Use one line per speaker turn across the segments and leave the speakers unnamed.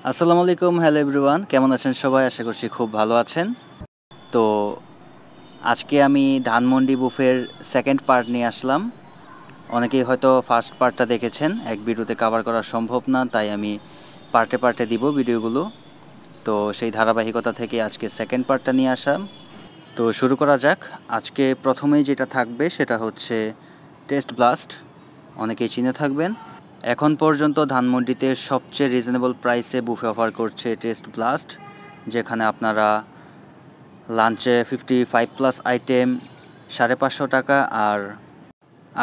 আসসালামু আলাইকুম, hello everyone, কেমন আছেন সবাই? আশা করছি খুব ভালো আছেন। তো আজকে আমি ধানমন্ডি বুফের সেকেন্ড পার্ট নিয়ে আসলাম। অনেকেই হয়তো ফার্স্ট পার্টটা দেখেছেন, এক ভিডিওতে কভার করা সম্ভব না, তাই আমি পার্টে পার্টে দিব ভিডিওগুলো। তো সেই ধারাবাহিকতা থেকে আজকে সেকেন্ড পার্টটা নিয়ে আসলাম। তো শুরু করা যাক। আজকে প্রথমেই যেটা থাকবে সেটা হচ্ছে টেস্ট ব্লাস্ট। অনেকেই চিনে থাকবেন। এখন পর্যন্ত ধানমন্ডিতে সবচেয়ে রিজনেবল প্রাইসে বুফে অফার করছে টেস্ট ব্লাস্ট, যেখানে আপনারা লাঞ্চে 55+ আইটেম 550 টাকা,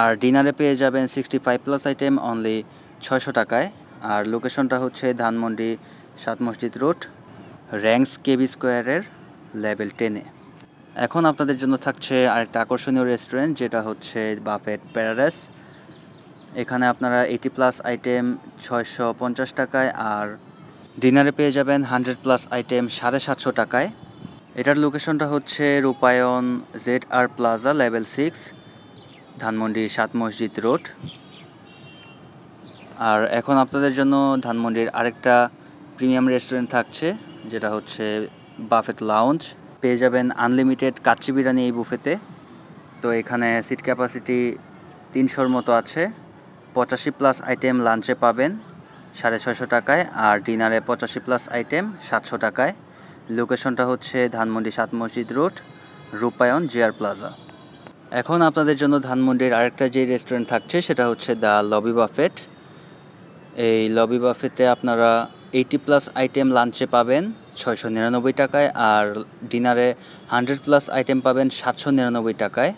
আর ডিনারে পেয়ে যাবেন 65+ আইটেম অনলি 600 টাকায়। আর লোকেশনটা হচ্ছে ধানমন্ডি 7 মসজিদ রোড, র্যাঙ্কস কেবি স্কোয়ারের লেভেল 10-এ। এখন আপনাদের জন্য থাকছে আরেকটা আকর্ষণীয় রেস্টুরেন্ট, যেটা হচ্ছে বাফেট প্যারাডাইস। এখানে আপনারা 80+ আইটেম 650 টাকায়, আর ডিনারে পেয়ে যাবেন 100+ আইটেম 750 টাকায়। এটার লোকেশনটা হচ্ছে রূপায়ণ ZR প্লাজা লেভেল 6, ধানমন্ডি 7 মসজিদ রোড। আর এখন আপনাদের জন্য ধানমন্ডির আরেকটা প্রিমিয়াম রেস্টুরেন্ট থাকছে, যেটা হচ্ছে বাফেট লাউঞ্জ। পেয়ে যাবেন আনলিমিটেড কাচ্চি বিরিয়ানি এই বুফেতে। তো এখানে সিট ক্যাপাসিটি 300-র মতো আছে। 85+ আইটেম লাঞ্চে পাবেন 650 টাকায়, আর ডিনারে 85+ আইটেম 700 টাকায়। লোকেশনটা হচ্ছে ধানমন্ডি 7 মসজিদ রোড, রূপায়ণ জিআর প্লাজা। এখন আপনাদের জন্য ধানমন্ডির আরেকটা যে রেস্টুরেন্ট থাকছে সেটা হচ্ছে দ্য লবি বাফেট। এই লবি বাফেটে আপনারা 80+ আইটেম লাঞ্চে পাবেন 699 টাকায়, আর ডিনারে 100+ আইটেম পাবেন 799 টাকায়।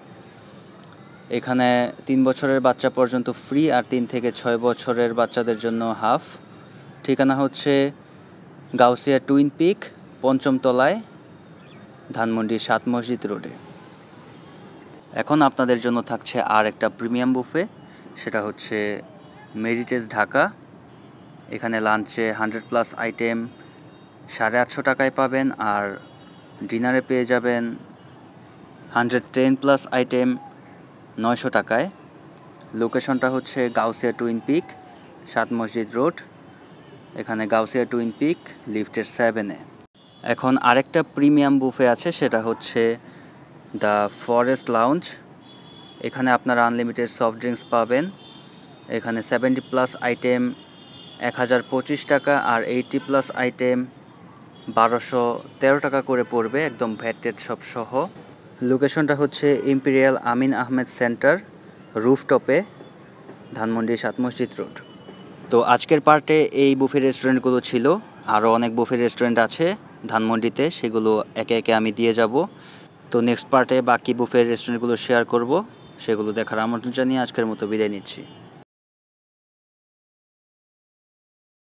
এখানে 3 বছরের বাচ্চা পর্যন্ত ফ্রি, আর 3 থেকে 6 বছরের বাচ্চাদের জন্য হাফ। ঠিকানা হচ্ছে গাউসিয়া টুইন পিক, 5ম তলায়, ধানমন্ডি 7 মসজিদ রোডে। এখন আপনাদের জন্য থাকছে আর একটা প্রিমিয়াম বুফে, সেটা হচ্ছে মেরিটেজ ঢাকা। এখানে লাঞ্চে 100+ আইটেম 850 টাকায় পাবেন, আর ডিনারে পেয়ে যাবেন 110+ আইটেম 900 টাকায়। লোকেশনটা হচ্ছে গাউসিয়া টুইন পিক, 7 মসজিদ রোড। এখানে গাউসিয়া টুইন পিক লিফটের 7-এ। এখন আরেকটা প্রিমিয়াম বুফে আছে, সেটা হচ্ছে দ্য ফরেস্ট লাউঞ্জ। এখানে আপনারা আনলিমিটেড সফট ড্রিঙ্কস পাবেন। এখানে 70+ আইটেম 1025 টাকা, আর 80+ আইটেম 1213 টাকা করে পড়বে, একদম ভ্যাটেড সব সহ। লোকেশনটা হচ্ছে ইম্পেরিয়াল আমিন আহমেদ সেন্টার, রুফটপে, ধানমন্ডি 7 মসজিদ রোড। তো আজকের পার্টে এই বুফে রেস্টুরেন্টগুলো ছিল। আরও অনেক বুফে রেস্টুরেন্ট আছে ধানমন্ডিতে, সেগুলো একে একে আমি দিয়ে যাব। তো নেক্সট পার্টে বাকি বুফে রেস্টুরেন্টগুলো শেয়ার করব, সেগুলো দেখার আমন্ত্রণ জানিয়ে আজকের মতো বিদায় নিচ্ছি।